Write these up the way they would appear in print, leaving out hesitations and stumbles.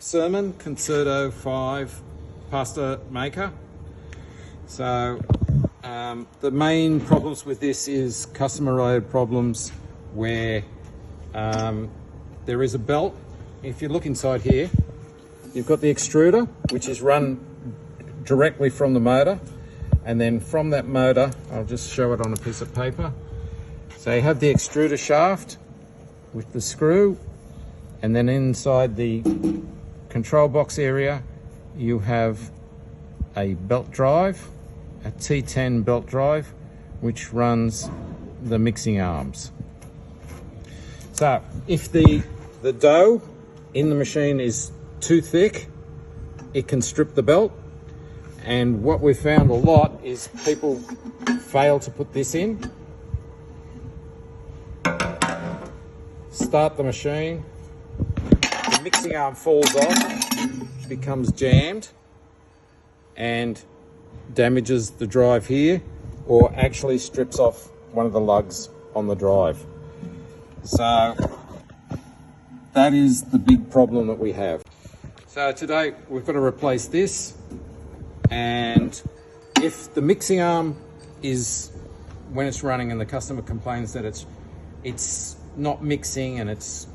sermon, Concerto 5 pasta maker. So the main problems with this is customer related problems where there is a belt. If you look inside here, you've got the extruder, which is run directly from the motor, and then from that motor, I'll just show it on a piece of paper. So you have the extruder shaft with the screw, and then inside the control box area you have a belt drive, a T10 belt drive, which runs the mixing arms. So if the dough in the machine is too thick, it can strip the belt, and what we've found a lot is people fail to put this in, start the machine, the mixing arm falls off, becomes jammed and damages the drive here, or actually strips off one of the lugs on the drive. So that is the big problem that we have. So today we've got to replace this, and if the mixing arm is, when it's running and the customer complains that it's not mixing and it's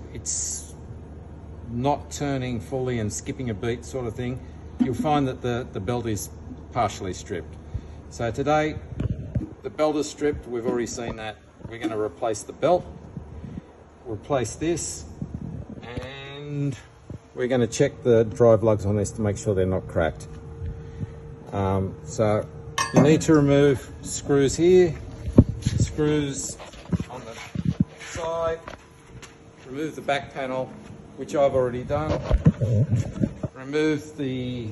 not turning fully and skipping a beat sort of thing, you'll find that the belt is partially stripped. So today the belt is stripped, we've already seen that. We're going to replace the belt, replace this, and we're going to check the drive lugs on this to make sure they're not cracked. So you need to remove screws here, screws on the side, remove the back panel, which I've already done, remove the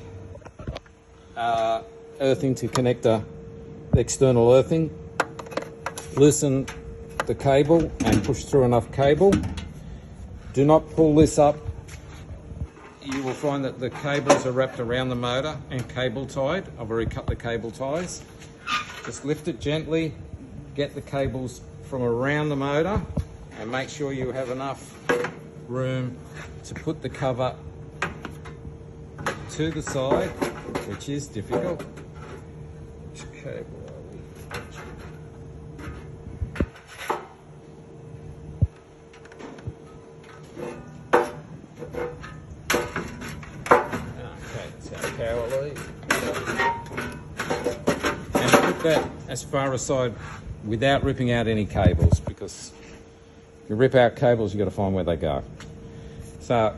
earthing to connector, the external earthing, loosen the cable and push through enough cable. Do not pull this up. You will find that the cables are wrapped around the motor and cable tied. I've already cut the cable ties. Just lift it gently, get the cables from around the motor, and make sure you have enough room to put the cover to the side, which is difficult. Which cable are we? Power lead. And put that as far aside without ripping out any cables, because if you rip out cables, you've got to find where they go. So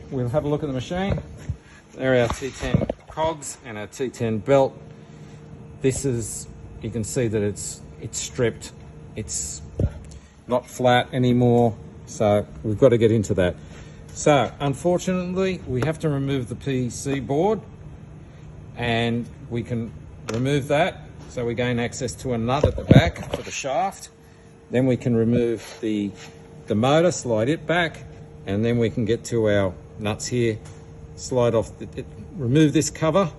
we'll have a look at the machine. There are our T10 cogs and our T10 belt. This is, you can see that it's stripped. It's not flat anymore, so we've got to get into that. So unfortunately we have to remove the PC board, and we can remove that, so we gain access to a nut at the back for the shaft. Then we can remove the motor, slide it back, and then we can get to our nuts here, slide off, remove this cover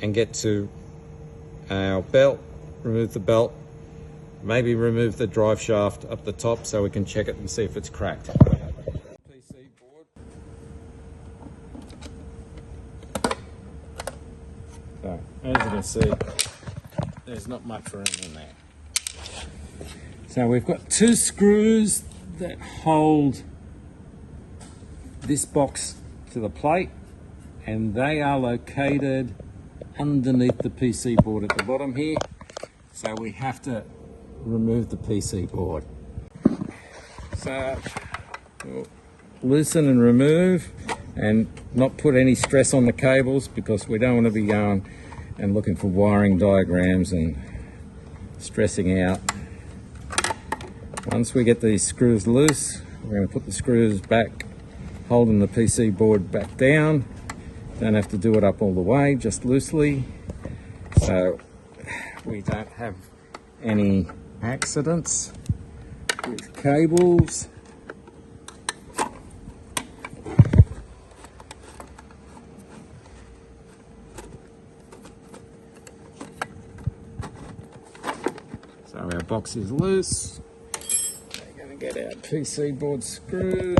and get to our belt, remove the belt, maybe remove the drive shaft up the top so we can check it and see if it's cracked. So, as you can see, there's not much room in there. So we've got two screws that hold this box to the plate, and they are located underneath the PC board at the bottom here. So we have to remove the PC board. So we'll loosen and remove, and not put any stress on the cables, because we don't want to be going and looking for wiring diagrams and stressing out. Once we get these screws loose, we're going to put the screws back, holding the PC board back down. Don't have to do it up all the way, just loosely, so we don't have any accidents with cables. So our box is loose. We're going to get our PC board screws.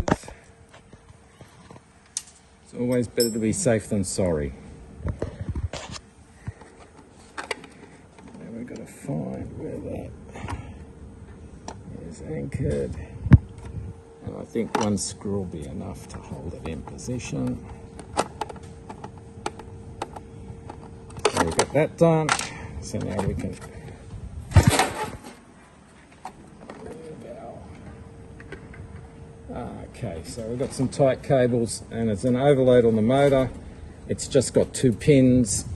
It's always better to be safe than sorry. Now we've got to find where that is anchored. And I think one screw will be enough to hold it in position. So we've got that done. So now we can okay, so we've got some tight cables and it's an overload on the motor. It's just got 2 pins.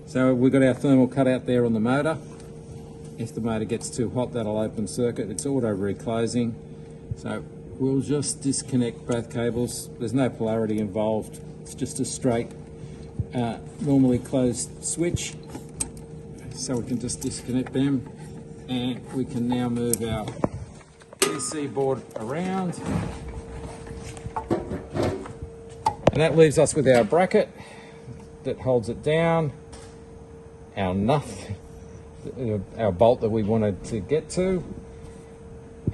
So we've got our thermal cutout there on the motor. If the motor gets too hot, that'll open circuit. It's auto reclosing. So we'll just disconnect both cables. There's no polarity involved. It's just a straight, normally closed switch. So we can just disconnect them and we can now move our PC board around. And that leaves us with our bracket that holds it down, our nut, our bolt that we wanted to get to,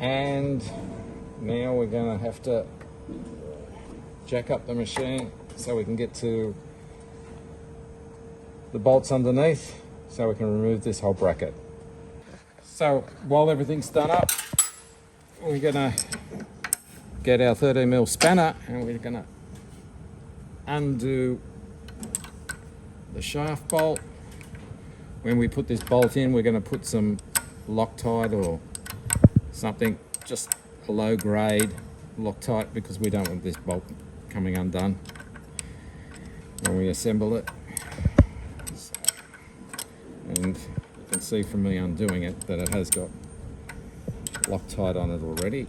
and now we're going to have to jack up the machine so we can get to the bolts underneath so we can remove this whole bracket. So while everything's done up, we're going to get our 13mm spanner and we're going to undo the shaft bolt. When we put this bolt in, we're going to put some Loctite or something, just a low grade Loctite, because we don't want this bolt coming undone when we assemble it. So, and you can see from me undoing it that it has got Loctite on it already.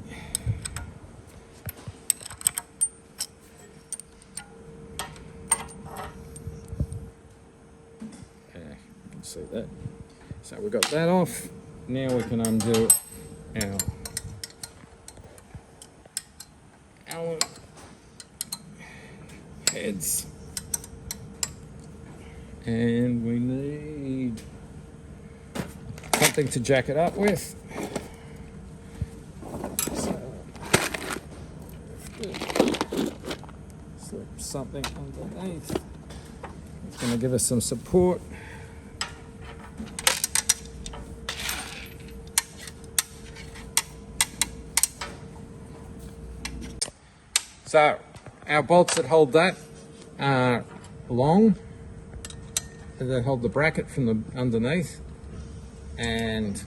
See that? So we've got that off. Now we can undo our heads. And we need something to jack it up with. So slip something underneath. It's going to give us some support. So our bolts that hold that are long, that hold the bracket from the underneath, and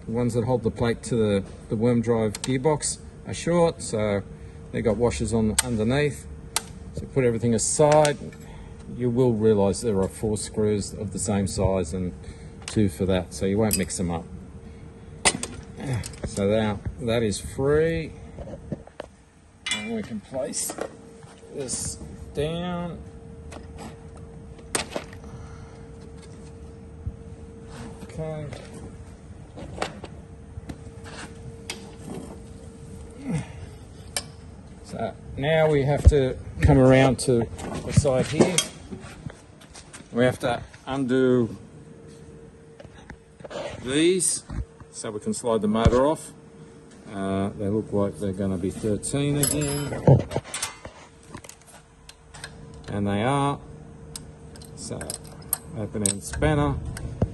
the ones that hold the plate to the worm drive gearbox are short, so they've got washers on underneath. So put everything aside. You will realise there are 4 screws of the same size and 2 for that, so you won't mix them up. So now that is free. And we can place this down. Okay. So now we have to come around to the side here. We have to undo these so we can slide the motor off. They look like they're going to be 13 again, and they are. So open end spanner,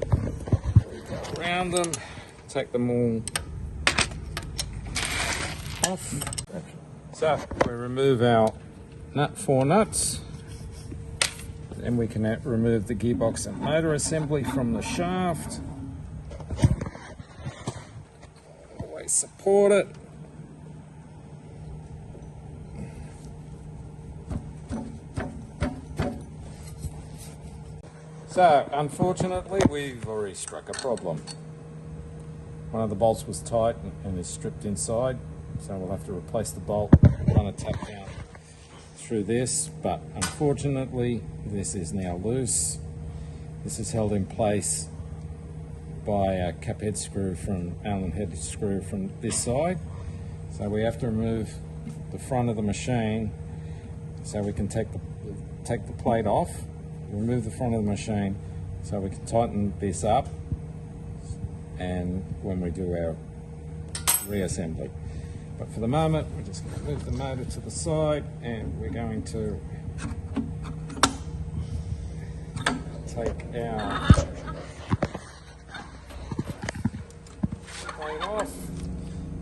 go around them, take them all off. So we remove our 4 nuts, then we can remove the gearbox and motor assembly from the shaft. Support it. So unfortunately we've already struck a problem. One of the bolts was tight and is stripped inside, so we'll have to replace the bolt, run a tap down through this, but unfortunately this is now loose. This is held in place by a cap head screw from Allen head screw from this side. So we have to remove the front of the machine so we can take the plate off, remove the front of the machine so we can tighten this up, and when we do our reassembly. But for the moment, we're just going to move the motor to the side, and we're going to take our plate off.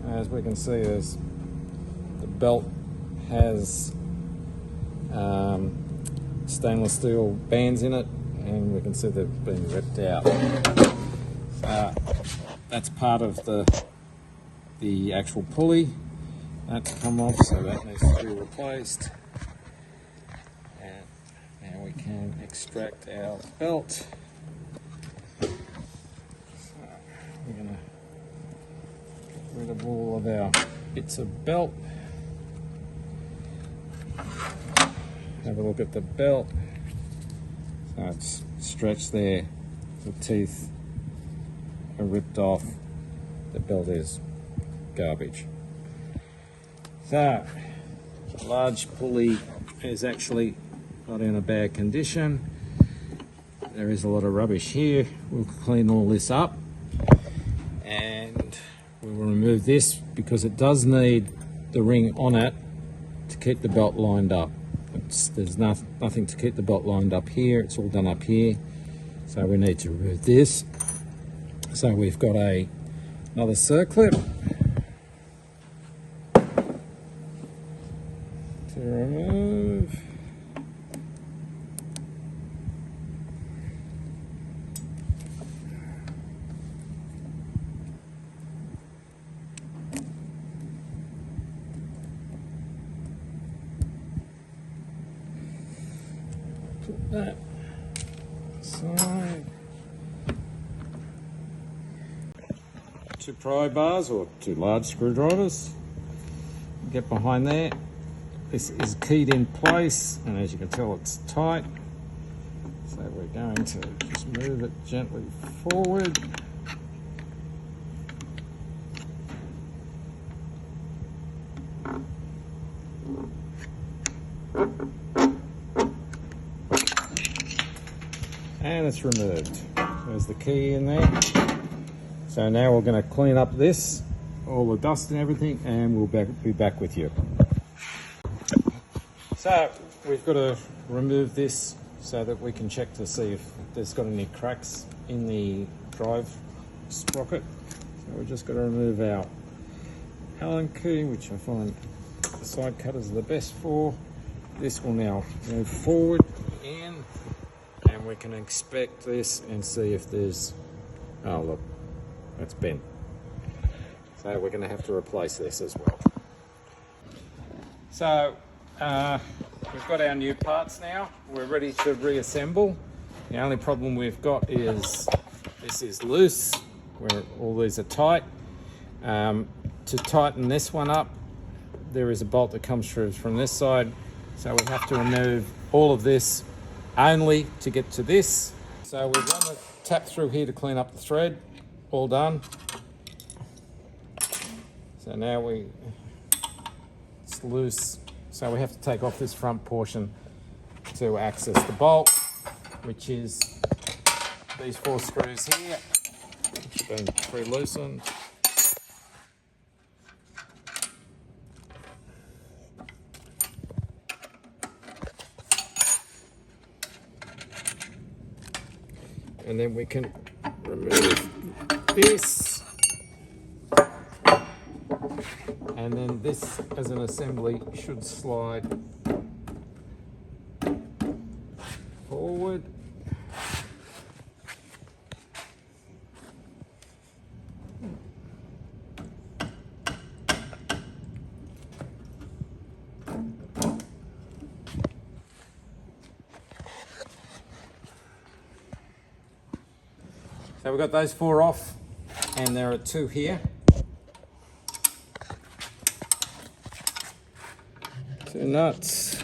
As we can see, the belt has stainless steel bands in it, and we can see they've been ripped out. That's part of the actual pulley. That's come off, so that needs to be replaced. And now we can extract our belt. So we're going to get rid of all of our bits of belt. Have a look at the belt. So it's stretched there. The teeth are ripped off. The belt is garbage. So, the large pulley is actually not in a bad condition. There is a lot of rubbish here. We'll clean all this up, and we will remove this because it does need the ring on it to keep the belt lined up. There's nothing to keep the belt lined up here. It's all done up here. So we need to remove this. So we've got another circlip to remove. Put that aside. 2 pry bars or 2 large screwdrivers. Get behind there. This is keyed in place, and as you can tell, it's tight. So we're going to just move it gently forward. And it's removed. There's the key in there. So now we're going to clean up this, all the dust and everything, and we'll be back with you. So we've got to remove this so that we can check to see if there's got any cracks in the drive sprocket. So we're just going to remove our Allen key, which I find the side cutters are the best for. This will now move forward in, and we can inspect this and see if there's, oh look, that's bent. So we're going to have to replace this as well. So we've got our new parts now. We're ready to reassemble. The only problem we've got is this is loose, where all these are tight. To tighten this one up, there is a bolt that comes through from this side. So we have to remove all of this only to get to this. So we've run the tap through here to clean up the thread. All done. So now it's loose. So we have to take off this front portion to access the bolt, which is these 4 screws here, which have been pre-loosened. And then we can remove this, and then this as an assembly should slide forward. So we've got those 4 off, and there are 2 here. 2 nuts.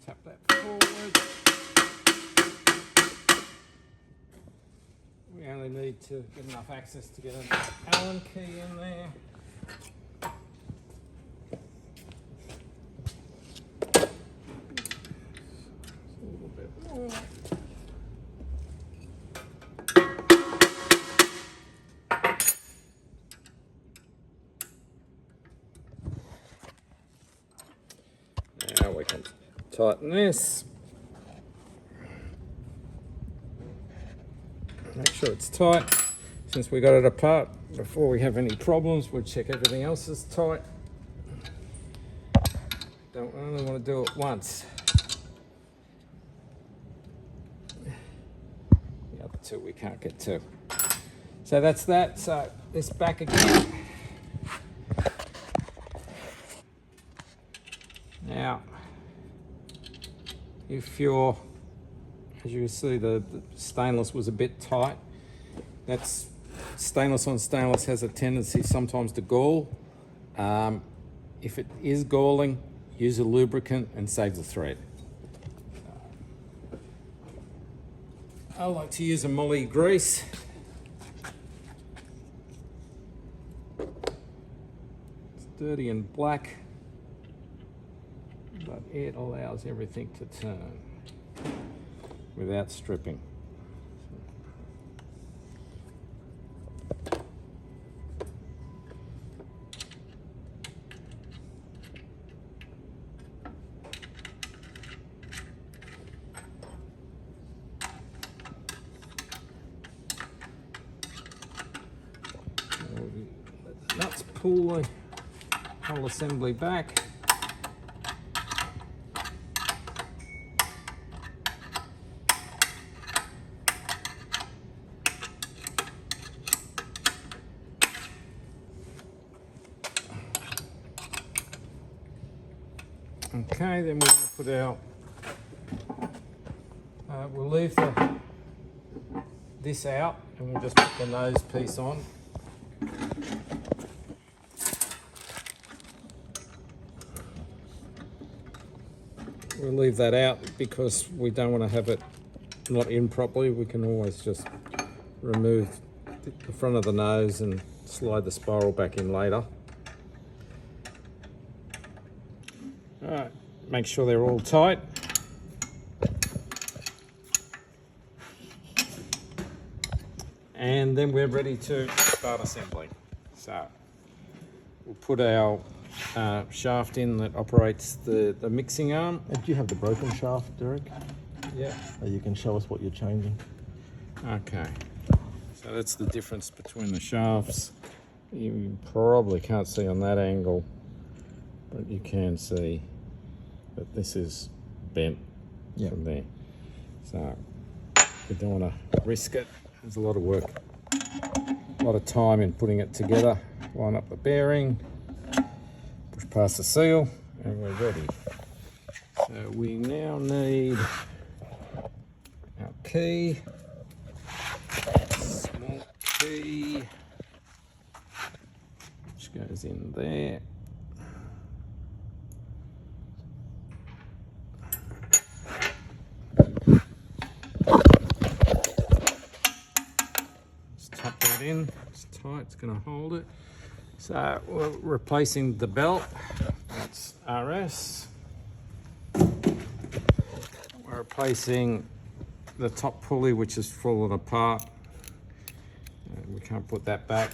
Tap that forward. We to get enough access to get an Allen key in there. A little bit more. Now we can tighten this. Make sure it's tight. Since we got it apart, before we have any problems, we'll check everything else is tight. Don't only want to do it once. The other two we can't get to. So that's that. So this back again. Now, if you're, as you can see, the stainless was a bit tight. That's stainless on stainless has a tendency sometimes to gall. If it is galling, use a lubricant and save the thread. I like to use a moly grease. It's dirty and black, but it allows everything to turn without stripping. Nuts pull the whole assembly back. Okay, then we're going to put our, we'll leave this out and we'll just put the nose piece on. We'll leave that out because we don't want to have it not in properly. We can always just remove the front of the nose and slide the spiral back in later. Alright, make sure they're all tight. And then we're ready to start assembling. So we'll put our shaft in that operates the mixing arm. Do you have the broken shaft, Derek? Yeah. You can show us what you're changing. Okay. So that's the difference between the shafts. You probably can't see on that angle, but you can see that this is bent from there. So we don't want to risk it. There's a lot of work, a lot of time in putting it together. Line up the bearing, push past the seal, and we're ready. So we now need our key, small key, which goes in there. In. It's tight, it's going to hold it. So we're replacing the belt, that's RS. We're replacing the top pulley, which has fallen apart. We can't put that back.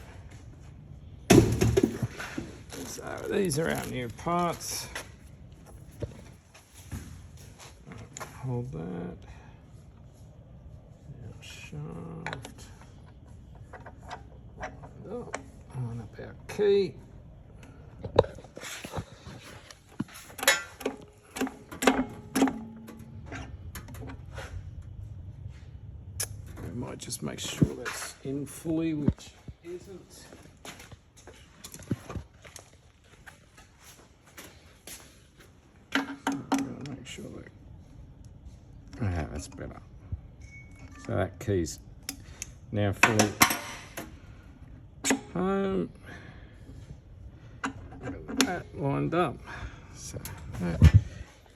So these are our new parts. Hold that. Our shaft. On up our key. We might just make sure that's in fully, which isn't. I'm going to make sure that. Ah, that's better. So that key's now fully home. Got that lined up. So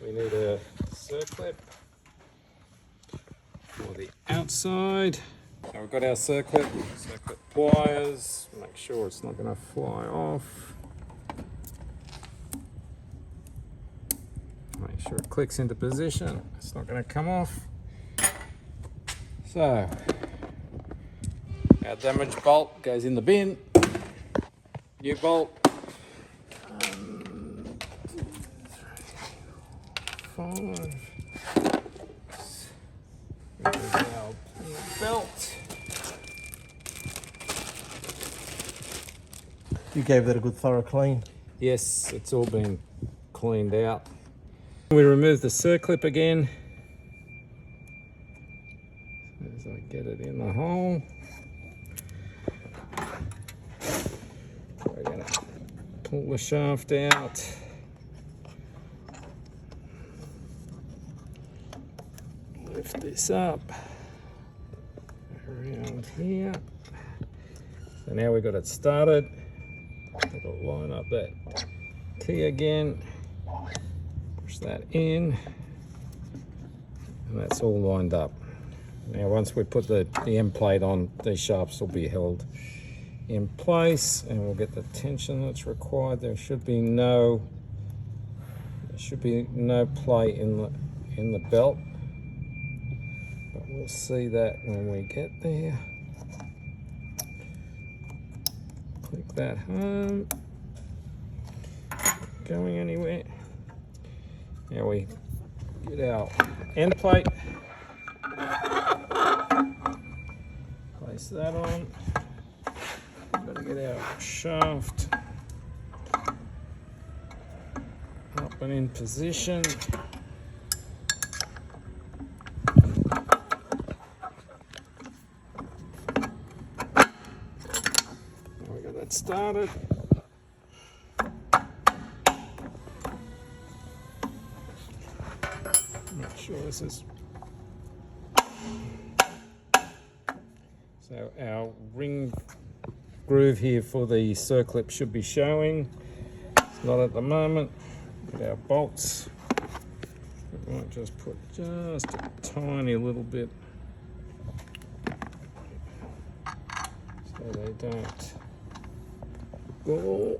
we need a circlip for the outside. So we've got our circlip pliers. Make sure it's not going to fly off. Make sure it clicks into position. It's not going to come off. So our damaged bolt goes in the bin. New bolt. 1, 2, 3, 4, 5. There's our belt. You gave that a good thorough clean. Yes, it's all been cleaned out. We remove the circlip again. As I get it in the hole. We're going to pull the shaft out. Lift this up around here. So now we've got it started. It'll line up that key again. Push that in. And that's all lined up. Now once we put the end plate on, these shafts will be held in place and we'll get the tension that's required. There should be no play in the belt. But we'll see that when we get there. Click that home. Going anywhere. Now we get our end plate. Place that on. Got to get our shaft up and in position. We got that started. Make sure this is. So our ring groove here for the circlip should be showing. It's not at the moment. Get our bolts. We might just put just a tiny little bit so they don't go.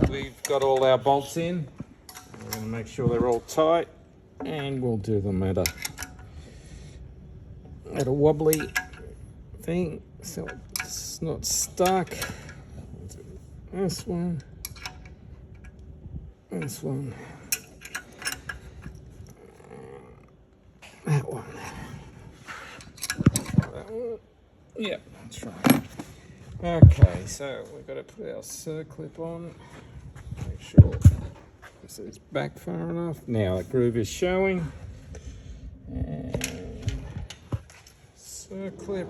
We've got all our bolts in. We're going to make sure they're all tight, and we'll do them at a wobbly thing so it's not stuck. This one, this one, that one, that one. Yep, that's right. Okay, so we've got to put our circlip on. Make sure this is back far enough. Now the groove is showing. And circlip.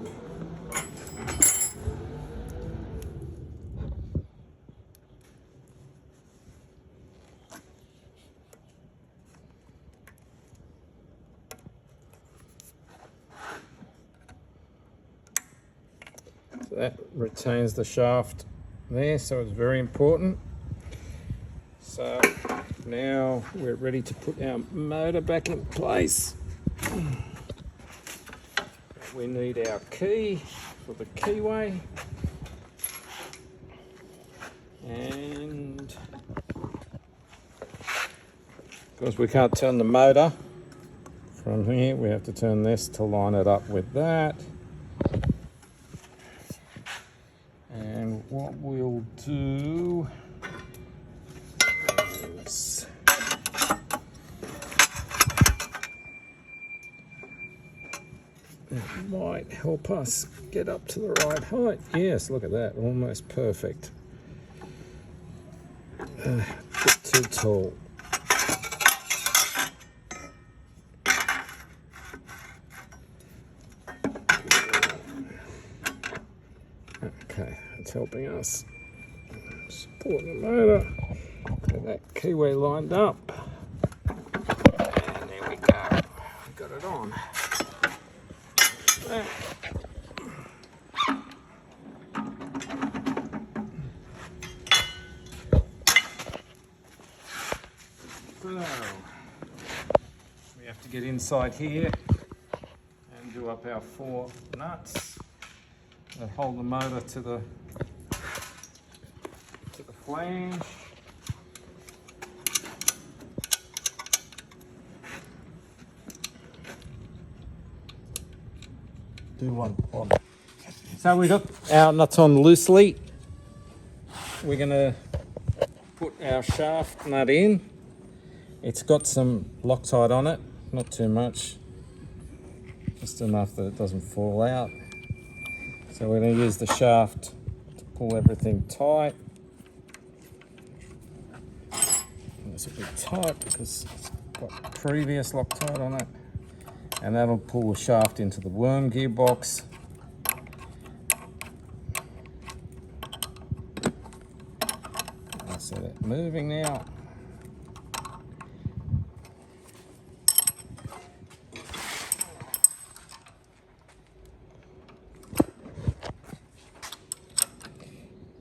So that retains the shaft there, so it's very important. So now we're ready to put our motor back in place. We need our key for the keyway. And because we can't turn the motor from here, we have to turn this to line it up with that. And what we'll do is that might help us get up to the right height. Yes, look at that, almost perfect. A bit too tall. Okay, it's helping us support the motor. Get that keyway lined up. And there we go. Got it on. we have to get inside here and do up our 4 nuts that hold the motor to the flange. Do one on. So we've got our nuts on loosely. We're going to put our shaft nut in. It's got some Loctite on it, not too much, just enough that it doesn't fall out. So we're going to use the shaft to pull everything tight. And it's a bit tight because it's got previous Loctite on it, and that'll pull the shaft into the worm gearbox. So that's moving now.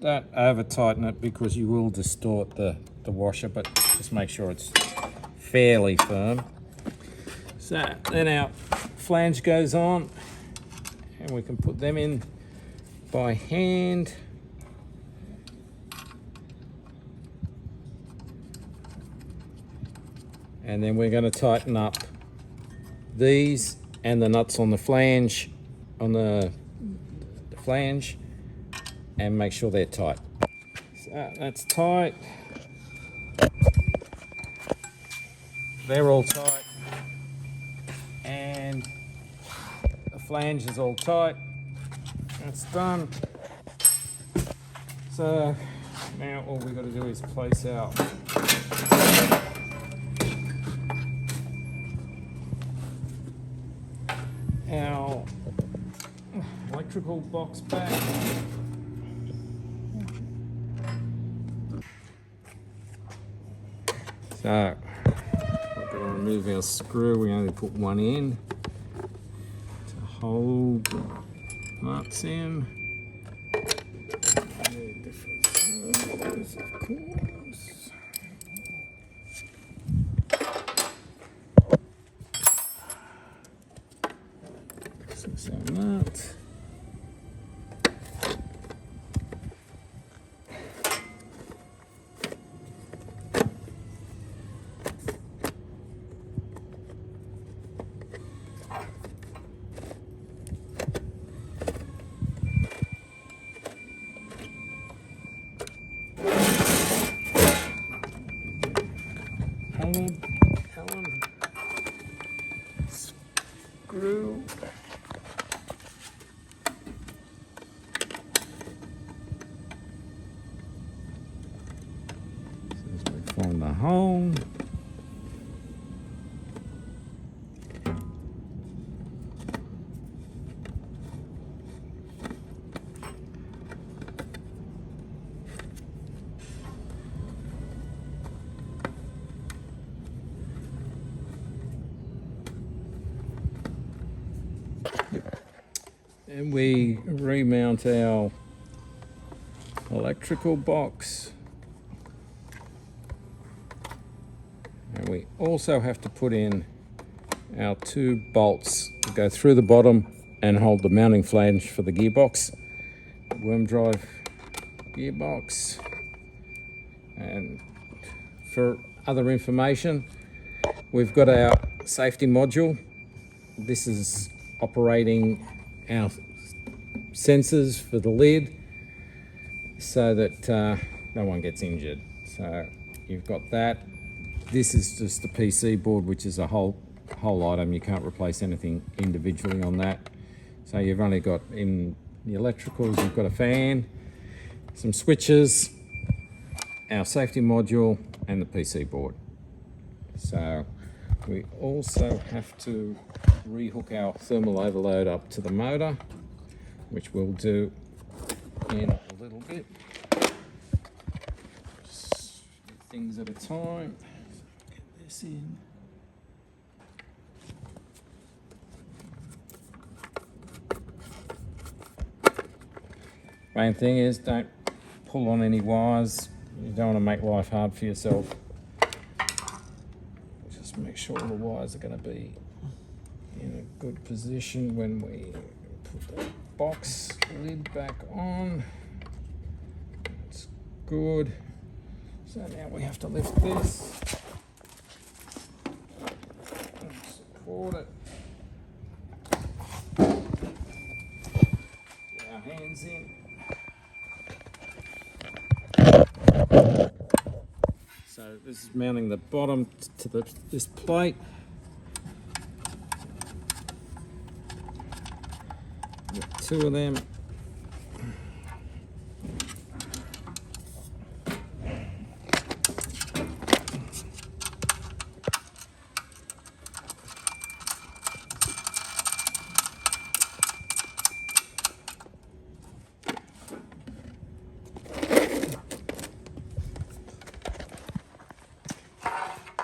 Don't over tighten it because you will distort the washer, but just make sure it's fairly firm. So then our flange goes on and we can put them in by hand. And then we're going to tighten up these and the nuts on the flange, and make sure they're tight. So that's tight. They're all tight. And the flange is all tight. That's done. So now all we've got to do is place our electrical box back. So we're going to remove our screw. We only put one in to hold the nuts in. Different sizes, of course. This is our nut. Helen, screw. As we find the hole. And we remount our electrical box. And we also have to put in our 2 bolts to go through the bottom and hold the mounting flange for the gearbox, worm drive gearbox. And for other information, we've got our safety module. This is operating our sensors for the lid so that no one gets injured. So you've got that. This is just the PC board, which is a whole item. You can't replace anything individually on that. So you've only got in the electricals, you've got a fan, some switches, our safety module, and the PC board. So we also have to rehook our thermal overload up to the motor, which we'll do in a little bit. Just things at a time. Get this in. Main thing is don't pull on any wires. You don't want to make life hard for yourself. make sure the wires are going to be in a good position when we put the box lid back on. That's good. So now we have to lift this and support it. Get our hands in. So this is mounting the bottom to this plate. Got 2 of them.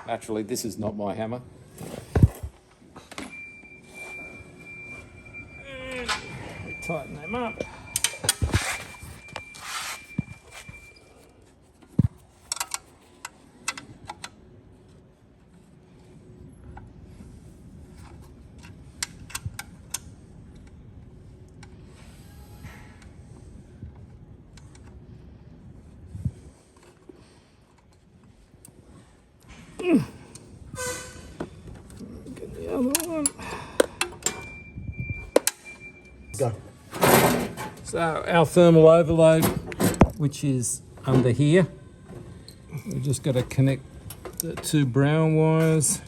Naturally, this is not my hammer. And we tighten them up. Get the other one. Go. So our thermal overload, which is under here, we just got to connect the 2 brown wires.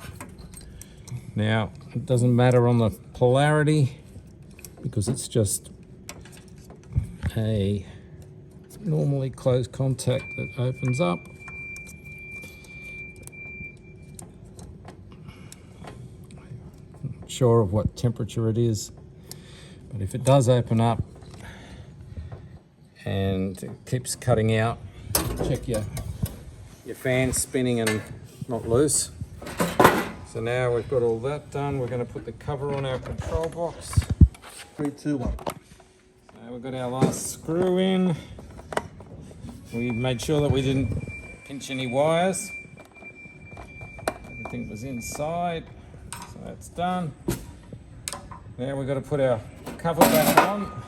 Now it doesn't matter on the polarity because it's just a normally closed contact that opens up. Not sure of what temperature it is, but if it does open up and it keeps cutting out, check your fan spinning and not loose. So now we've got all that done, we're going to put the cover on our control box. 3, 2, 1. So we've got our last screw in. We made sure that we didn't pinch any wires. Everything was inside, so that's done. Now we've got to put our cover back on,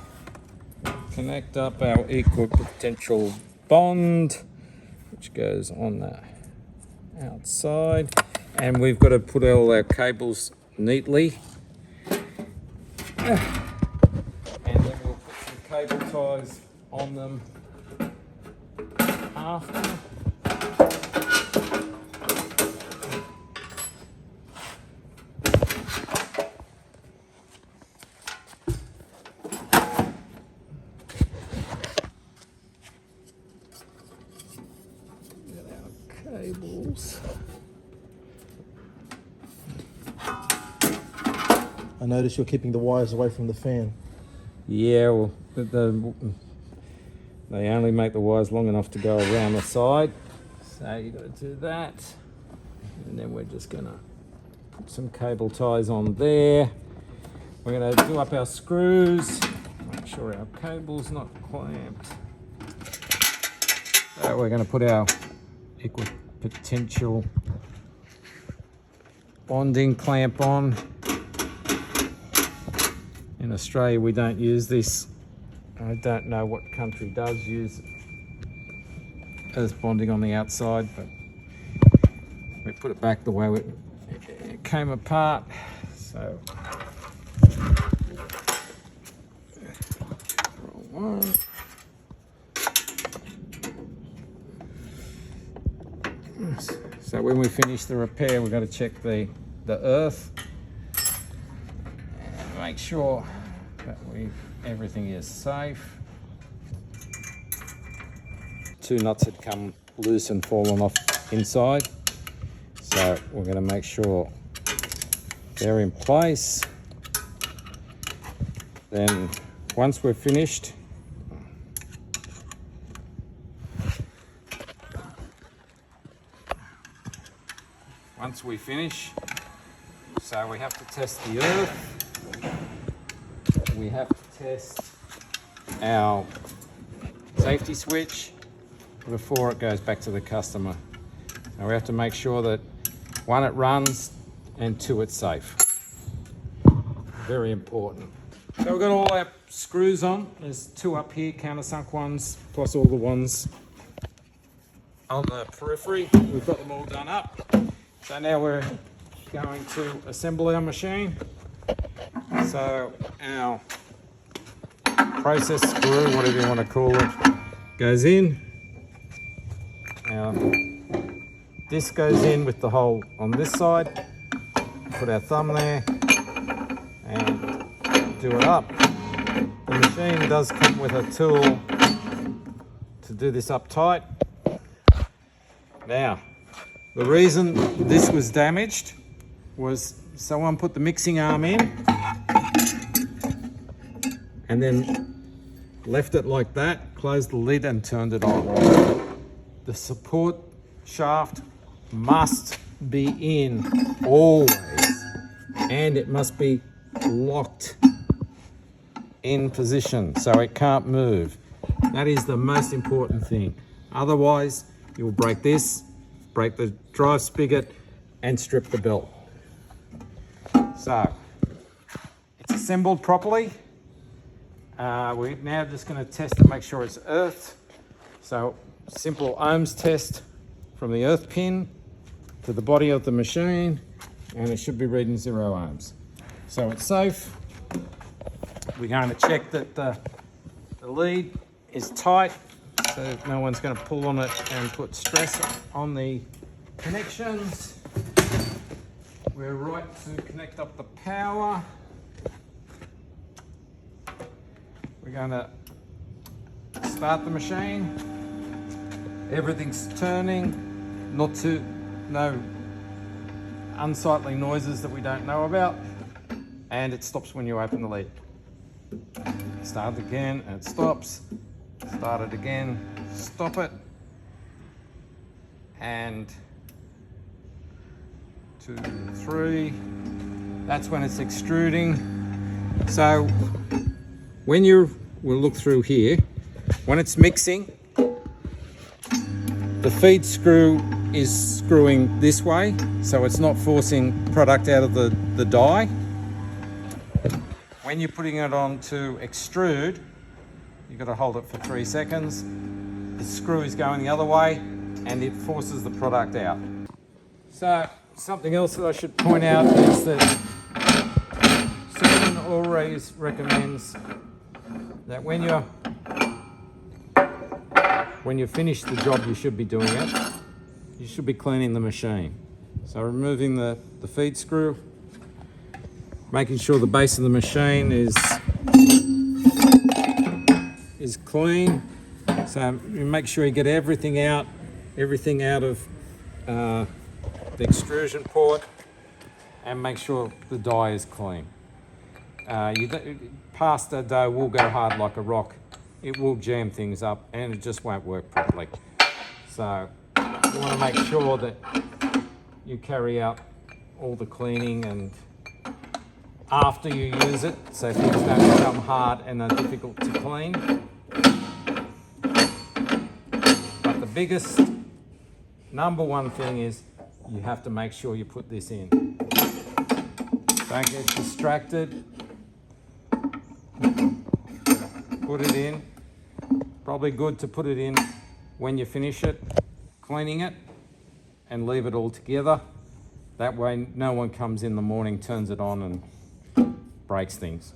connect up our equal potential bond, which goes on the outside, and we've got to put all our cables neatly. And then we'll put some cable ties on them after. Cables. I notice you're keeping the wires away from the fan. Yeah, well, they only make the wires long enough to go around the side. So you got to do that. And then we're just going to put some cable ties on there. We're going to do up our screws, make sure our cable's not clamped. So we're going to put our equal potential bonding clamp on. In Australia we don't use this. I don't know what country does use it as bonding on the outside, but we put it back the way it came apart. So wrong one. So when we finish the repair, we've got to check the earth and make sure that everything is safe. 2 nuts had come loose and fallen off inside, so we're going to make sure they're in place. Then once we're finished, so we have to test the earth, we have to test our safety switch before it goes back to the customer. Now we have to make sure that, one, it runs, and 2, it's safe. Very important. So we've got all our screws on. There's 2 up here, countersunk ones, plus all the ones on the periphery. We've got them all done up. So now we're going to assemble our machine. So our process screw, whatever you want to call it, goes in. Our disc goes in with the hole on this side. Put our thumb there and do it up. The machine does come with a tool to do this up tight. Now, the reason this was damaged was someone put the mixing arm in and then left it like that, closed the lid and turned it on. The support shaft must be in always, and it must be locked in position so it can't move. That is the most important thing. Otherwise, you'll break this, break the drive spigot, and strip the belt. So, it's assembled properly. We're now just going to test to make sure it's earthed. So, simple ohms test from the earth pin to the body of the machine, and it should be reading 0 ohms. So it's safe. We're going to check that the lead is tight, so no one's going to pull on it and put stress on the connections. We're right to connect up the power. We're going to start the machine. Everything's turning, no unsightly noises that we don't know about, and it stops when you open the lid. Start again and it stops. Start it again, stop it, and 2, 3. That's when it's extruding. So when we'll look through here, when it's mixing, the feed screw is screwing this way, so it's not forcing product out of the die. When you're putting it on to extrude, you've got to hold it for 3 seconds. The screw is going the other way and it forces the product out. So something else that I should point out is that Susan always recommends that when you finish the job you should be doing it, you should be cleaning the machine. So removing the feed screw, making sure the base of the machine is clean. So you make sure you get everything out of the extrusion port, and make sure the die is clean. Pasta dough will go hard like a rock. It will jam things up and it just won't work properly. So you want to make sure that you carry out all the cleaning and after you use it, so things don't become hard and are difficult to clean. But the biggest, #1 thing is you have to make sure you put this in. Don't get distracted. Put it in. Probably good to put it in when you finish it, cleaning it, and leave it all together. That way no one comes in the morning, turns it on and breaks things.